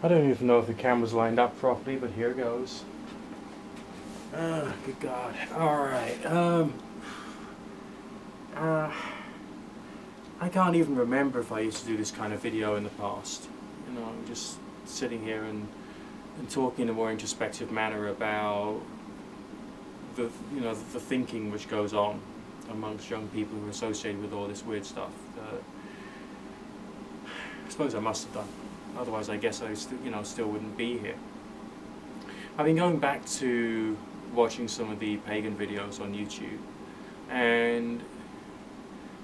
I don't even know if the camera's lined up properly, but here goes. Good God. Alright, I can't even remember if I used to do this kind of video in the past. You know, just sitting here and talking in a more introspective manner about the thinking which goes on amongst young people who are associated with all this weird stuff. I suppose I must have done. Otherwise, I guess I still wouldn't be here. I've been going back to watching some of the pagan videos on YouTube, and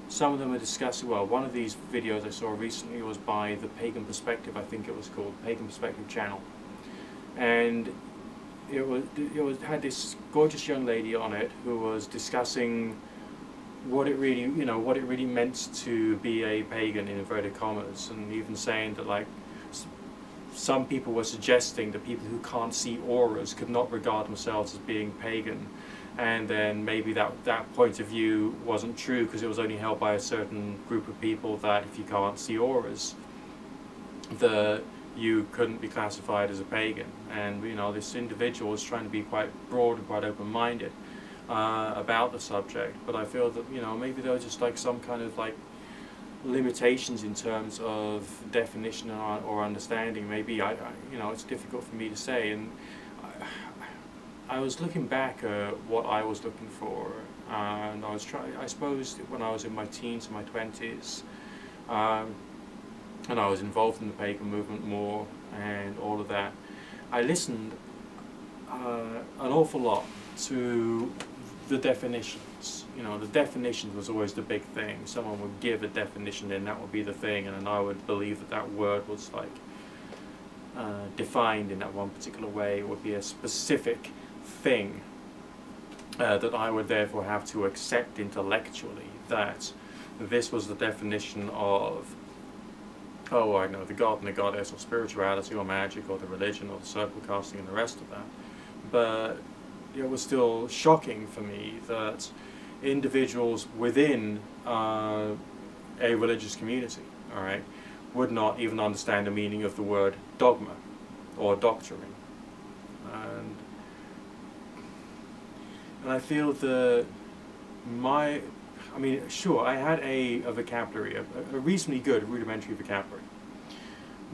some of them are discussing. Well, one of these videos I saw recently was by the Pagan Perspective. I think it was called Pagan Perspective channel, and it had this gorgeous young lady on it who was discussing what it really meant to be a pagan, in inverted commas, and even saying that, like, some people were suggesting that people who can't see auras could not regard themselves as being pagan, and then maybe that point of view wasn't true because it was only held by a certain group of people, that if you can't see auras, that you couldn't be classified as a pagan. And this individual was trying to be quite broad and quite open-minded about the subject, but I feel that maybe there was just like some kind of like limitations in terms of definition or understanding. Maybe it's difficult for me to say, and I was looking back at what I was looking for, and I suppose when I was in my teens and my 20s, and I was involved in the pagan movement more and all of that, I listened an awful lot to the definitions. The definition was always the big thing. Someone would give a definition and that would be the thing, and then I would believe that that word was like defined in that one particular way. It would be a specific thing that I would therefore have to accept intellectually, that this was the definition of, oh, I know, the god and the goddess, or spirituality, or magic, or the religion, or the circle casting, and the rest of that. But it was still shocking for me that individuals within a religious community, all right, would not even understand the meaning of the word dogma or doctrine. And I feel that sure, I had a vocabulary, a reasonably good rudimentary vocabulary,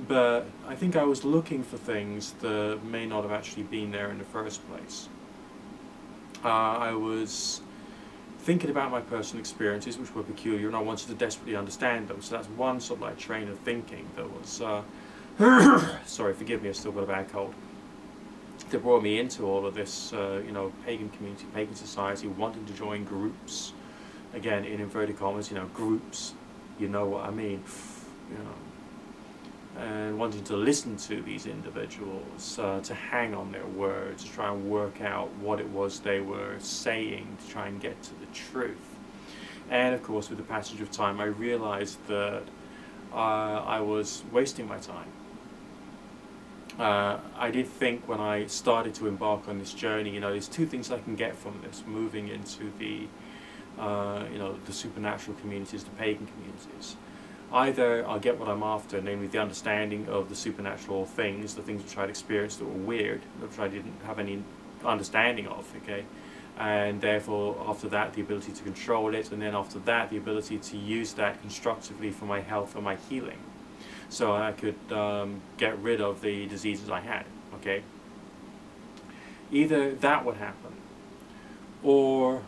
but I think I was looking for things that may not have actually been there in the first place. I was thinking about my personal experiences, which were peculiar, and I wanted to desperately understand them. So that's one sort of like train of thinking that was, sorry, forgive me, I've still got a bad cold, that brought me into all of this, pagan community, pagan society, wanting to join groups. Again, in inverted commas, groups, you know what I mean, and wanting to listen to these individuals, to hang on their words, to try and work out what it was they were saying, to try and get to the truth. And of course, with the passage of time, I realized that I was wasting my time. I did think when I started to embark on this journey, there's two things I can get from this, moving into the the supernatural communities, the pagan communities. Either I'll get what I'm after, namely the understanding of the supernatural things, the things which I'd experienced that were weird, which I didn't have any understanding of, okay? And therefore, after that, the ability to control it, and then after that, the ability to use that constructively for my health and my healing. So I could get rid of the diseases I had, okay? Either that would happen, or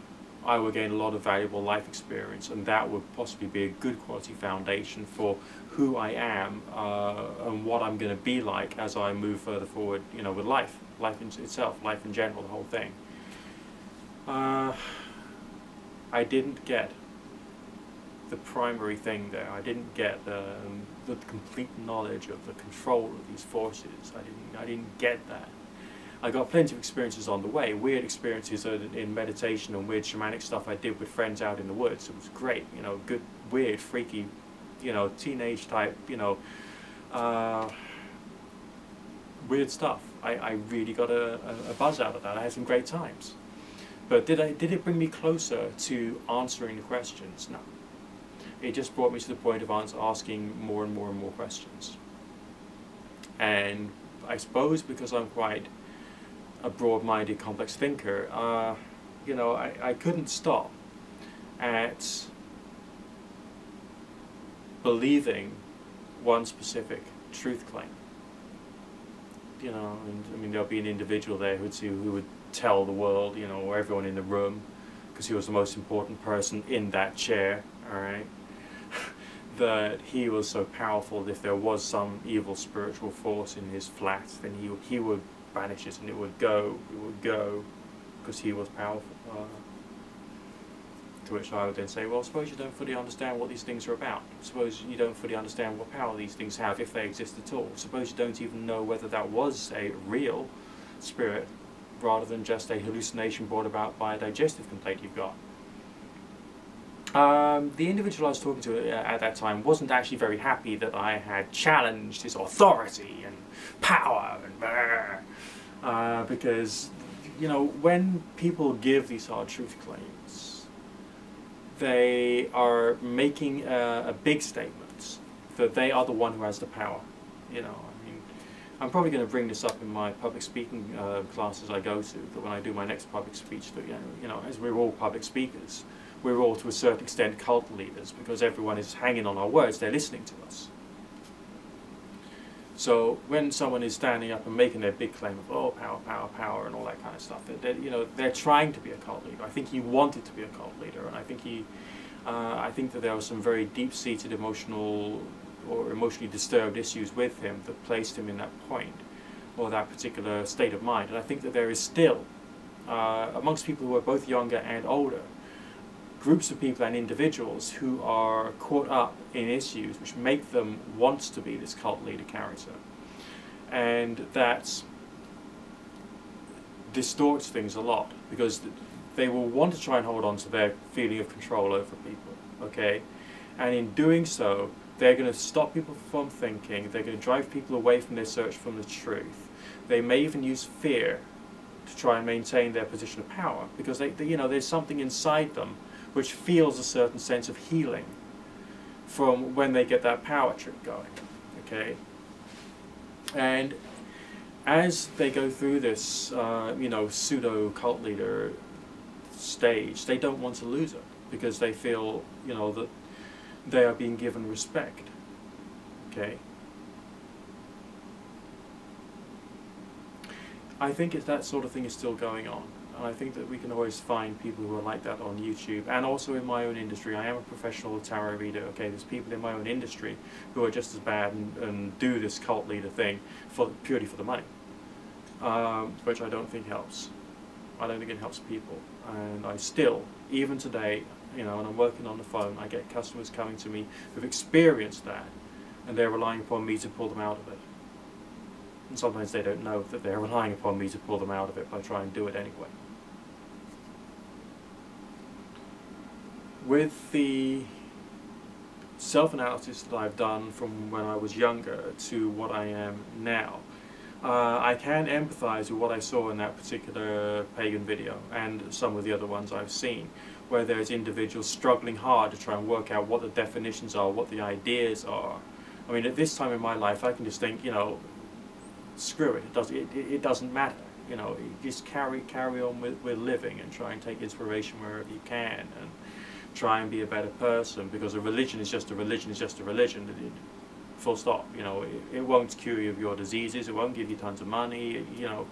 I would gain a lot of valuable life experience, and that would possibly be a good quality foundation for who I am and what I'm going to be like as I move further forward, with life in itself, life in general, the whole thing. I didn't get the primary thing there. I didn't get the complete knowledge of the control of these forces. I didn't get that. I got plenty of experiences on the way, weird experiences in meditation and weird shamanic stuff I did with friends out in the woods. It was great, good, weird, freaky, teenage type, weird stuff. I really got a buzz out of that. I had some great times. But did it bring me closer to answering the questions? No. It just brought me to the point of asking more and more and more questions. And I suppose because I'm quite a broad-minded, complex thinker, you know, I couldn't stop at believing one specific truth claim. You know, and I mean, there'll be an individual there who would tell the world, you know, or everyone in the room, because he was the most important person in that chair, all right, that he was so powerful that if there was some evil spiritual force in his flat, then he would banish it and it would go, because he was powerful. To which I would then say, well, suppose you don't fully understand what these things are about. Suppose you don't fully understand what power these things have, if they exist at all. Suppose you don't even know whether that was a real spirit, rather than just a hallucination brought about by a digestive complaint you've got. The individual I was talking to at that time wasn't actually very happy that I had challenged his authority and power, and because, you know, when people give these hard truth claims, they are making a big statement that they are the one who has the power. You know, I mean, I'm probably going to bring this up in my public speaking classes I go to, that when I do my next public speech, that, you know, as we're all public speakers, we're all to a certain extent cult leaders, because everyone is hanging on our words, they're listening to us. So when someone is standing up and making their big claim of, oh, power, power, power, and all that kind of stuff, you know, they're trying to be a cult leader. I think he wanted to be a cult leader, and I think that there were some very deep-seated emotional or emotionally disturbed issues with him that placed him in that point, or that particular state of mind. And I think that there is still, amongst people who are both younger and older, groups of people and individuals who are caught up in issues which make them want to be this cult leader character, and that distorts things a lot, because they will want to try and hold on to their feeling of control over people, okay, and in doing so they're going to stop people from thinking, they're going to drive people away from their search for the truth. They may even use fear to try and maintain their position of power, because they you know, there's something inside them which feels a certain sense of healing from when they get that power trip going, okay? And as they go through this, you know, pseudo-cult leader stage, they don't want to lose it, because they feel, you know, that they are being given respect, okay? I think that sort of thing is still going on. And I think that we can always find people who are like that on YouTube, and also in my own industry. I am a professional tarot reader, okay? There's people in my own industry who are just as bad and do this cult leader thing purely for the money, which I don't think helps. I don't think it helps people. And I still, even today, you know, when I'm working on the phone, I get customers coming to me who've experienced that, and they're relying upon me to pull them out of it. And sometimes they don't know that they're relying upon me to pull them out of it, but I try and do it anyway. With the self-analysis that I've done from when I was younger to what I am now, I can empathize with what I saw in that particular pagan video and some of the other ones I've seen, where there's individuals struggling hard to try and work out what the definitions are, what the ideas are. I mean, at this time in my life, I can just think, you know, screw it, it doesn't matter. You know, just carry on with living, and try and take inspiration wherever you can, and try and be a better person, because a religion is just a religion, is just a religion, full stop. You know, it won't cure you of your diseases, it won't give you tons of money, you know,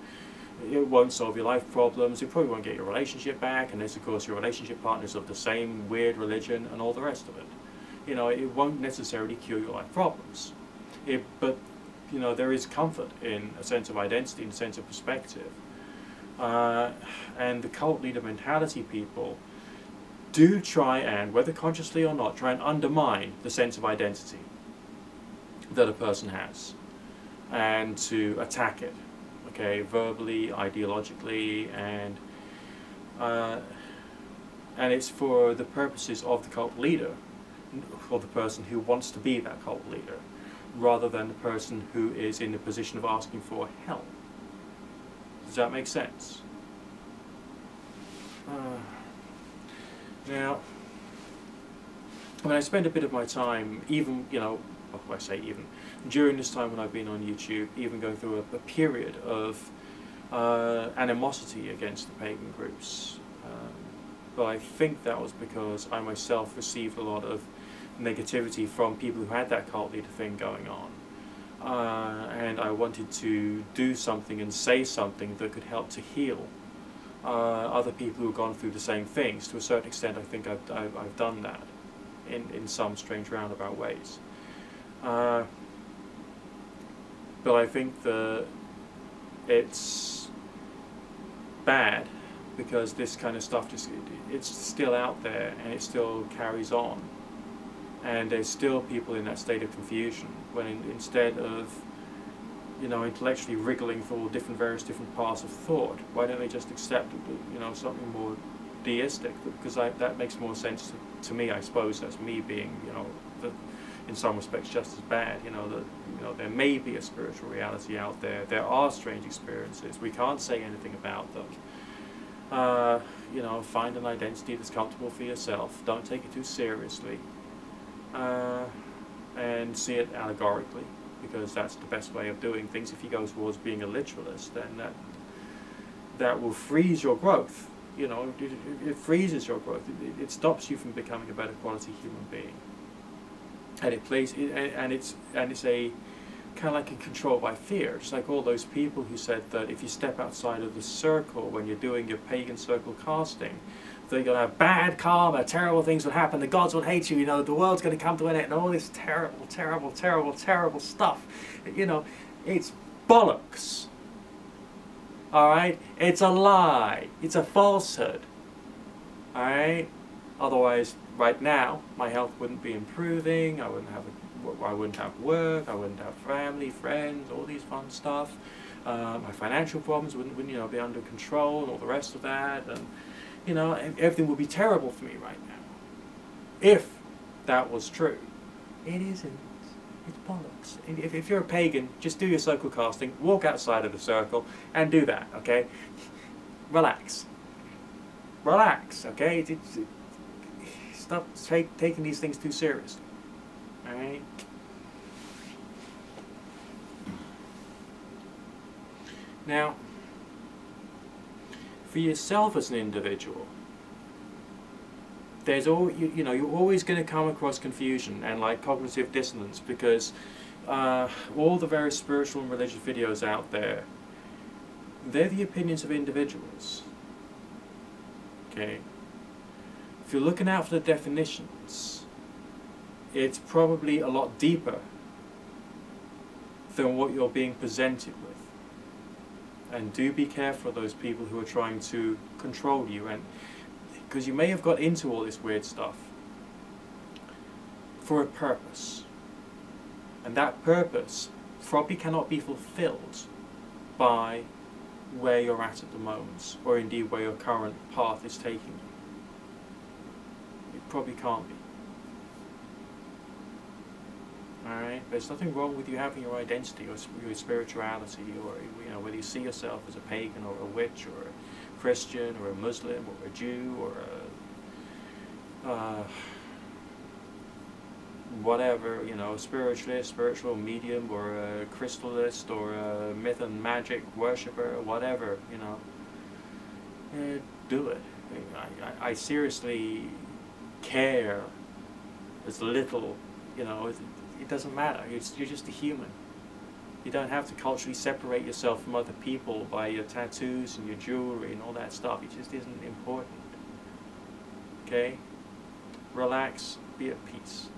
it won't solve your life problems, it probably won't get your relationship back, unless of course your relationship partner is of the same weird religion and all the rest of it. You know, it won't necessarily cure your life problems. But, you know, there is comfort in a sense of identity, in a sense of perspective. And the cult leader mentality people do try and, whether consciously or not, try and undermine the sense of identity that a person has, and to attack it, okay, verbally, ideologically, and it's for the purposes of the cult leader, or the person who wants to be that cult leader, rather than the person who is in the position of asking for help. Does that make sense? Now, I mean, I spend a bit of my time, even, you know, well, I say even, during this time when I've been on YouTube, even going through a period of animosity against the pagan groups. But I think that was because I myself received a lot of negativity from people who had that cult leader thing going on. And I wanted to do something and say something that could help to heal other people who have gone through the same things. To a certain extent, I think I've done that in some strange roundabout ways. But I think that it's bad because this kind of stuff it's still out there and it still carries on. And there's still people in that state of confusion when instead of, you know, intellectually wriggling through various different paths of thought, why don't they just accept, you know, something more deistic? Because that makes more sense to me, I suppose, as me being, you know, in some respects just as bad. You know, that, you know, there may be a spiritual reality out there. There are strange experiences. We can't say anything about them. You know, find an identity that's comfortable for yourself. Don't take it too seriously. And see it allegorically, because that's the best way of doing things. If you go towards being a literalist, then that will freeze your growth. You know, it freezes your growth. It stops you from becoming a better quality human being. And it's a kind of like a control by fear. It's like all those people who said that if you step outside of the circle when you're doing your pagan circle casting, they're going to have bad karma, terrible things will happen, the gods will hate you, you know, the world's going to come to an end, and all this terrible, terrible, terrible, terrible stuff. You know, it's bollocks. Alright? It's a lie. It's a falsehood. Alright? Otherwise, right now, my health wouldn't be improving, I wouldn't have work, I wouldn't have family, friends, all these fun stuff. My financial problems wouldn't, you know, be under control and all the rest of that. And, you know, everything would be terrible for me right now. If that was true. It isn't. It's bollocks. If you're a pagan, just do your circle casting, walk outside of the circle, and do that, okay? Relax. Relax, okay? Stop taking these things too seriously. Alright? Now, for yourself as an individual, there's you know, you're always going to come across confusion and like cognitive dissonance, because all the various spiritual and religious videos out there, they're the opinions of individuals. Okay? If you're looking out for the definitions, it's probably a lot deeper than what you're being presented with. And do be careful of those people who are trying to control you, and because you may have got into all this weird stuff for a purpose, and that purpose probably cannot be fulfilled by where you're at the moment, or indeed where your current path is taking you. It probably can't be. Alright? There's nothing wrong with you having your identity or your spirituality, or, you know, whether you see yourself as a pagan or a witch or a Christian or a Muslim or a Jew or a whatever, you know, spiritualist, spiritual medium, or a crystalist, or a myth and magic worshipper, or whatever, you know. Do it. I seriously care as little, you know. It doesn't matter. You're just a human. You don't have to culturally separate yourself from other people by your tattoos and your jewelry and all that stuff. It just isn't important. Okay? Relax. Be at peace.